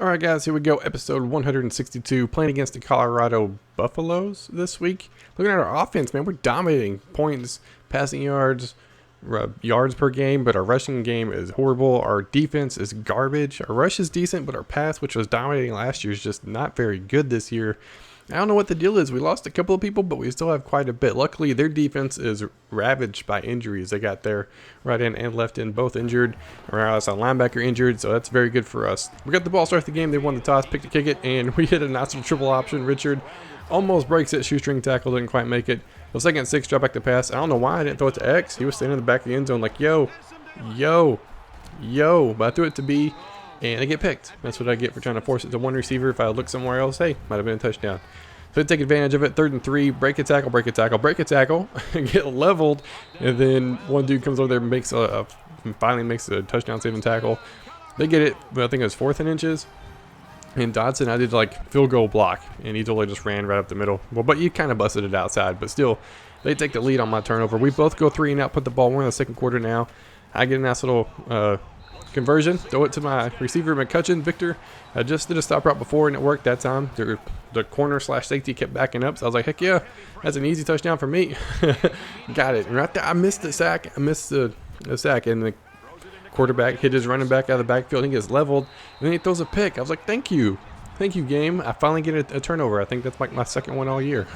Alright guys, here we go, episode 162, playing against the Colorado Buffaloes this week. Looking at our offense, man, we're dominating points, passing yards, yards per game, but our rushing game is horrible. Our defense is garbage. Our rush is decent, but our pass, which was dominating last year, is just not very good this year. I don't know what the deal is. We lost a couple of people, but we still have quite a bit. Luckily, their defense is ravaged by injuries. They got their right end and left end both injured. Whereas our linebacker injured, so that's very good for us. We got the ball, start the game. They won the toss, picked to kick it, and we hit a nice little triple option. Richard almost breaks it. Shoestring tackle, didn't quite make it. The second and 6, drop back to pass. I don't know why I didn't throw it to X. He was standing in the back of the end zone like, yo. But I threw it to B, and I get picked. That's what I get for trying to force it to one receiver. If I look somewhere else, hey, might have been a touchdown. So they take advantage of it. 3rd and 3, break a tackle, get leveled, and then one dude comes over there and makes finally makes a touchdown saving tackle. They get it, but I think it was 4th and inches. And Dodson, I did like field goal block, and he totally just ran right up the middle. Well, but you kind of busted it outside, but still, they take the lead on my turnover. We both go 3 and out, put the ball. We're in the second quarter now. I get a nice little conversion, throw it to my receiver McCutcheon, Victor. I just did a stop route before and it worked that time. The corner / safety kept backing up, so I was like, heck yeah, that's an easy touchdown for me. Got it. And right there, I missed the sack. And the quarterback hit his running back out of the backfield. He gets leveled, and then he throws a pick. I was like, thank you, game. I finally get a turnover. I think that's like my second one all year.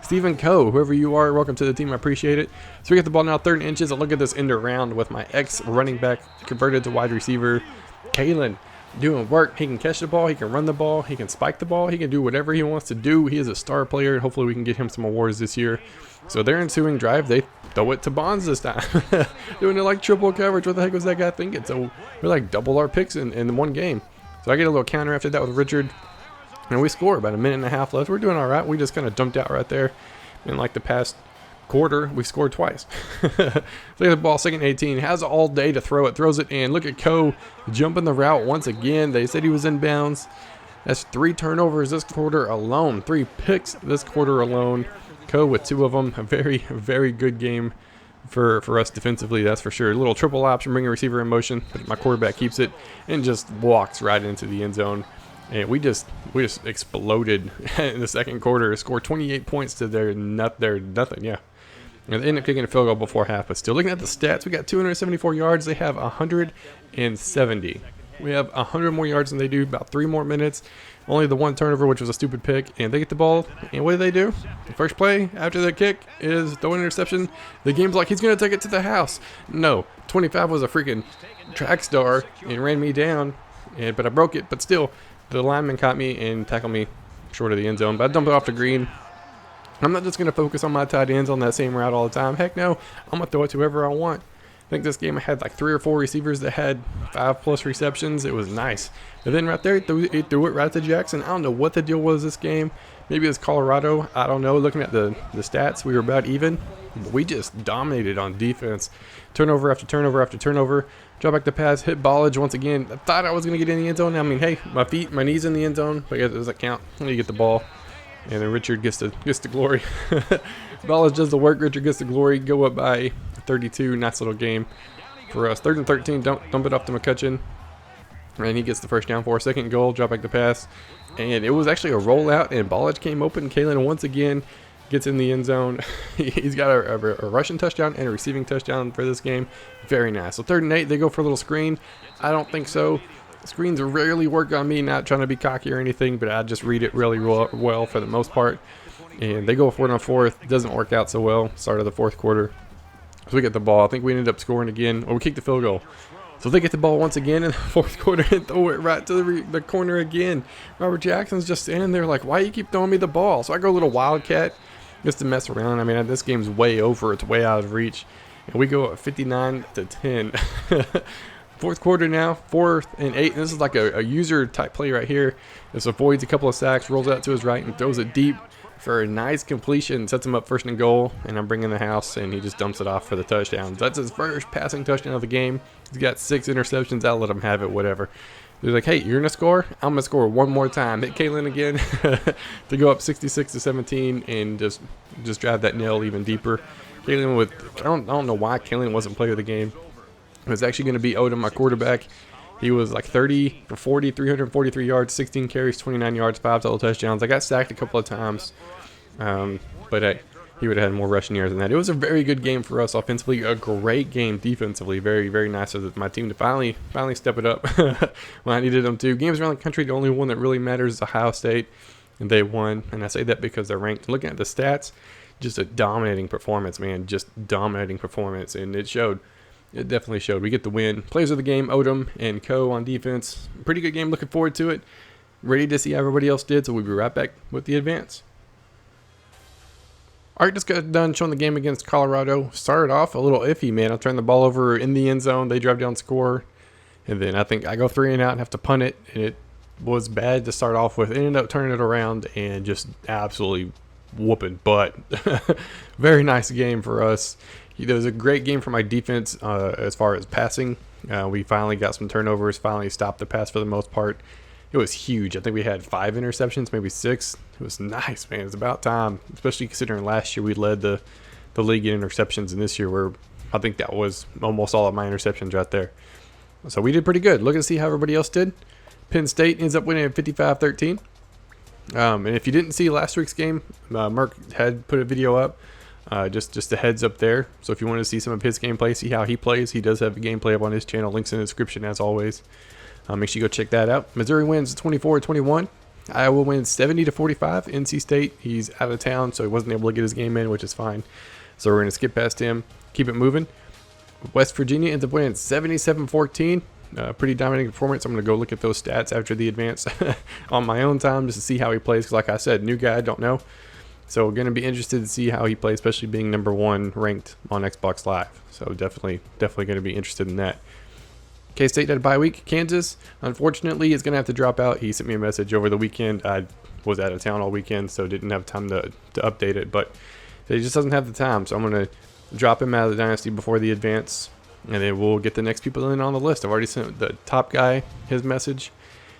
Stephen Coe, whoever you are, welcome to the team. I appreciate it. So we get the ball now, 3rd and inches. I look at this end around with my ex running back converted to wide receiver. Kalen doing work. He can catch the ball. He can run the ball. He can spike the ball. He can do whatever he wants to do. He is a star player, and hopefully we can get him some awards this year. So their ensuing drive, they throw it to Bonds this time. Doing it like triple coverage. What the heck was that guy thinking? So we like double our picks in one game. So I get a little counter after that with Richard, and we score about a minute and a half left. We're doing all right. We just kind of dumped out right there. In like the past quarter, we scored twice. So the ball, 2nd and 18, has all day to throw it, throws it in. Look at Coe jumping the route once again. They said he was in bounds. That's 3 turnovers this quarter alone, 3 picks this quarter alone. Coe with 2 of them. A very, very good game for us defensively, that's for sure. A little triple option, bring a receiver in motion, but my quarterback keeps it and just walks right into the end zone. And we just exploded in the second quarter. Scored 28 points to their nothing. Yeah. And they ended up kicking a field goal before half, but still looking at the stats, we got 274 yards. They have 170. We have 100 more yards than they do, about 3 more minutes. Only the 1 turnover, which was a stupid pick, and they get the ball, and what do? The first play after the kick is throw an interception. The game's like, he's going to take it to the house. No, 25 was a freaking track star and ran me down, but I broke it. But still, the lineman caught me and tackled me short of the end zone, but I dumped it off the green. I'm not just going to focus on my tight ends on that same route all the time. Heck no, I'm going to throw it to whoever I want. I think this game I had like 3 or 4 receivers that had 5+ receptions. It was nice. And then right there, he threw it right to Jackson. I don't know what the deal was this game. Maybe it's Colorado. I don't know. Looking at the stats, we were about even. But we just dominated on defense. Turnover after turnover after turnover. Drop back the pass, hit Ballage once again. I thought I was going to get in the end zone. I mean, hey, my knee's in the end zone. But yeah, does that count? You get the ball. And then Richard gets the glory. Ballage does the work. Richard gets the glory. Go up by 32. Nice little game for us. 3rd and 13. Dump it off to McCutcheon. And he gets the first down for a 2nd goal. Drop back the pass. And it was actually a rollout. And Ballage came open. Kalen once again gets in the end zone. He's got a rushing touchdown and a receiving touchdown for this game. Very nice. So 3rd and 8. They go for a little screen. I don't think so. Screens rarely work on me, not trying to be cocky or anything, but I just read it really well for the most part. And they go 4 on 4th. Doesn't work out so well. Start of the 4th quarter. So we get the ball. I think we ended up scoring again. Or we kicked the field goal. So they get the ball once again in the 4th quarter and throw it right to the corner again. Robert Jackson's just standing there like, why you keep throwing me the ball? So I go a little wildcat just to mess around. I mean, this game's way over. It's way out of reach. And we go 59-10. 4th quarter now, 4th and 8. And this is like a user type play right here. This avoids a couple of sacks, rolls out to his right, and throws it deep for a nice completion. Sets him up 1st and goal, and I'm bringing the house, and he just dumps it off for the touchdown. That's his first passing touchdown of the game. He's got 6 interceptions. I'll let him have it, whatever. They're like, hey, you're going to score? I'm going to score one more time. Hit Kalen again to go up 66-17 and just drive that nail even deeper. Kalen with, I don't know why Kalen wasn't player of the game. It was actually going to be Odom, my quarterback. He was like 30 for 40, 343 yards, 16 carries, 29 yards, 5 total touchdowns. I got sacked a couple of times, but hey, he would have had more rushing yards than that. It was a very good game for us offensively, a great game defensively. Very, very nice of my team to finally step it up when I needed them to. Games around the country, the only one that really matters is Ohio State, and they won. And I say that because they're ranked. Looking at the stats, just a dominating performance, man. Just dominating performance, and it showed. It definitely showed. We get the win. Players of the game, Odom and Co. on defense. Pretty good game. Looking forward to it. Ready to see how everybody else did, so we'll be right back with the advance. All right, just got done showing the game against Colorado. Started off a little iffy, man. I turned the ball over in the end zone. They drive down, score. And then I think I go 3 and out and have to punt it. And it was bad to start off with. Ended up turning it around and just absolutely whooping butt. Very nice game for us. It was a great game for my defense as far as passing. We finally got some turnovers, finally stopped the pass for the most part. It was huge. I think we had 5 interceptions, maybe 6. It was nice, man. It was about time, especially considering last year we led the league in interceptions, and this year I think that was almost all of my interceptions right there. So we did pretty good. Looking to see how everybody else did. Penn State ends up winning at 55-13. And if you didn't see last week's game, Merck had put a video up. Just a heads up there. So if you want to see some of his gameplay, see how he plays, he does have a gameplay up on his channel. Links in the description as always. Make sure you go check that out. Missouri wins 24-21. Iowa wins 70-45. NC State, he's out of town, so he wasn't able to get his game in, which is fine. So we're going to skip past him, keep it moving. West Virginia ends up winning 77-14. Pretty dominating performance. I'm going to go look at those stats after the advance on my own time just to see how he plays. Because like I said, new guy, I don't know. So we're going to be interested to see how he plays, especially being number 1 ranked on Xbox Live. So definitely going to be interested in that. K-State had a bye week. Kansas, unfortunately, is going to have to drop out. He sent me a message over the weekend. I was out of town all weekend, so didn't have time to update it. But he just doesn't have the time. So I'm going to drop him out of the Dynasty before the advance, and then we'll get the next people in on the list. I've already sent the top guy his message.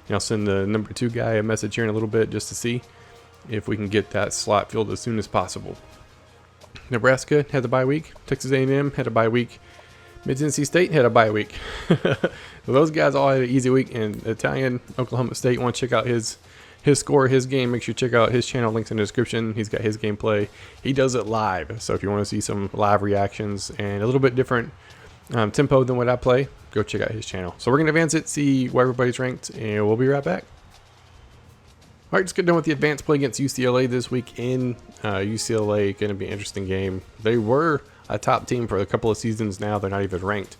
And I'll send the number 2 guy a message here in a little bit just to see if we can get that slot filled as soon as possible. Nebraska had the bye week. Texas A&M had a bye week. Mid-Tennessee State had a bye week. So those guys all had an easy week. And Italian, Oklahoma State, want to check out his score, his game. Make sure you check out his channel. Links in the description. He's got his gameplay. He does it live. So if you want to see some live reactions and a little bit different tempo than what I play, go check out his channel. So we're going to advance it, see where everybody's ranked, and we'll be right back. All right, just get done with the advanced play against UCLA this week in UCLA. Going to be an interesting game. They were a top team for a couple of seasons now. They're not even ranked.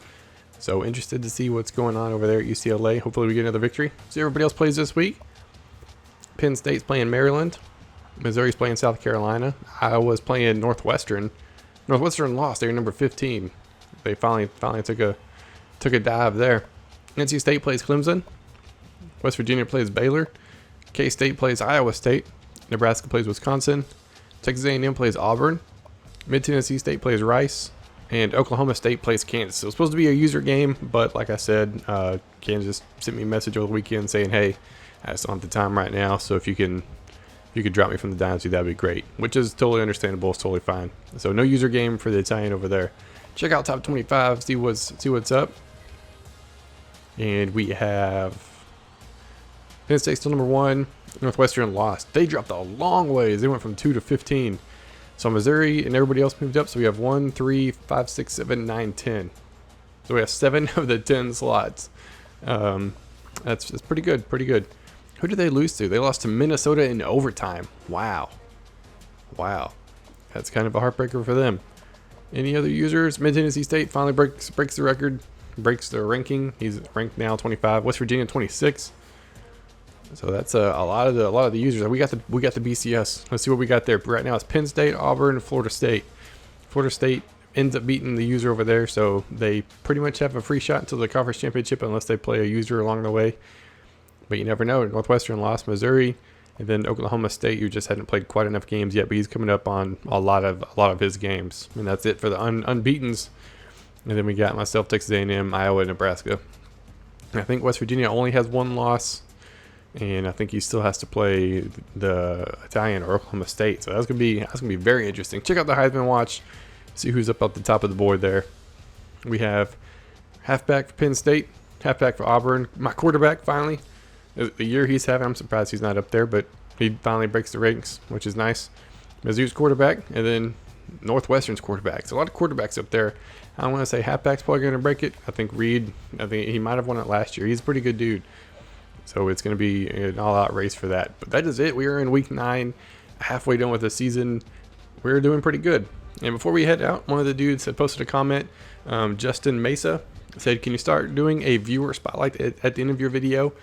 So interested to see what's going on over there at UCLA. Hopefully we get another victory. See everybody else plays this week. Penn State's playing Maryland. Missouri's playing South Carolina. Iowa's playing Northwestern. Northwestern lost. They're number 15. They finally took a dive there. NC State plays Clemson. West Virginia plays Baylor. K-State plays Iowa State. Nebraska plays Wisconsin. Texas A&M plays Auburn. Mid-Tennessee State plays Rice. And Oklahoma State plays Kansas. So it's supposed to be a user game, but like I said, Kansas sent me a message over the weekend saying, hey, I just don't have the time right now, so if you could drop me from the Dynasty, that'd be great. Which is totally understandable. It's totally fine. So no user game for the Italian over there. Check out top 25, see what's up. And we have Penn State still number 1. Northwestern lost. They dropped a long ways. They went from 2 to 15. So Missouri and everybody else moved up. So we have 1, 3, 5, 6, 7, 9, 10. So we have 7 of the 10 slots. That's pretty good. Pretty good. Who did they lose to? They lost to Minnesota in overtime. Wow. That's kind of a heartbreaker for them. Any other users? Mid-Tennessee State finally breaks the record. Breaks their ranking. He's ranked now 25. West Virginia 26. So that's a lot of the users. We got the BCS. Let's see what we got there. Right now it's Penn State, Auburn, and Florida State. Florida State ends up beating the user over there, so they pretty much have a free shot until the conference championship unless they play a user along the way. But you never know. Northwestern lost. Missouri, and then Oklahoma State, who just hadn't played quite enough games yet, but he's coming up on a lot of his games. And that's it for the unbeatens. And then we got myself, Texas A&M, Iowa, Nebraska. And I think West Virginia only has 1 loss. And I think he still has to play the Italian or Oklahoma State. So that's gonna be very interesting. Check out the Heisman watch. See who's up at the top of the board there. We have halfback for Penn State, halfback for Auburn. My quarterback, finally. The year he's having, I'm surprised he's not up there, but he finally breaks the ranks, which is nice. Mizzou's quarterback, and then Northwestern's quarterback. So a lot of quarterbacks up there. I don't want to say halfback's probably going to break it. I think Reed, he might have won it last year. He's a pretty good dude. So it's going to be an all-out race for that. But that is it. We are in week 9, halfway done with the season. We're doing pretty good. And before we head out, one of the dudes had posted a comment, Justin Mesa, said, can you start doing a viewer spotlight at the end of your video?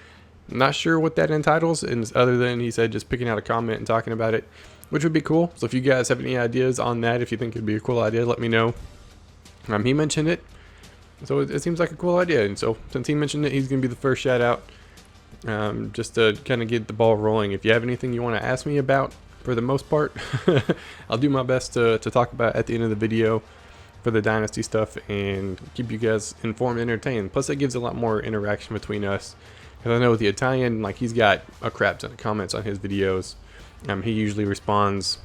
Not sure what that entitles, and other than he said just picking out a comment and talking about it, which would be cool. So if you guys have any ideas on that, if you think it'd be a cool idea, let me know. He mentioned it, so it seems like a cool idea. And so since he mentioned it, he's going to be the first shout out, just to kind of get the ball rolling. If you have anything you want to ask me about, for the most part, I'll do my best to talk about at the end of the video for the Dynasty stuff and keep you guys informed and entertained. Plus, it gives a lot more interaction between us. Because I know with the Italian, like, he's got a crap ton of comments on his videos. He usually responds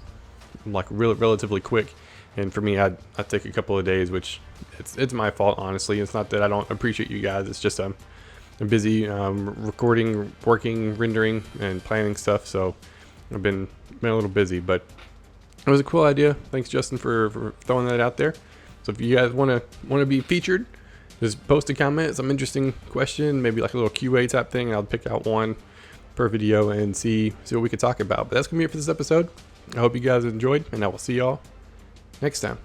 like relatively quick, and for me, I take a couple of days, which it's my fault, honestly. It's not that I don't appreciate you guys. It's just I'm busy recording, working, rendering, and planning stuff. So I've been a little busy, but it was a cool idea. Thanks, Justin, for throwing that out there. So if you guys want to be featured, just post a comment, some interesting question, maybe like a little QA type thing. I'll pick out one per video and see what we can talk about. But that's gonna be it for this episode. I hope you guys enjoyed, and I will see y'all next time.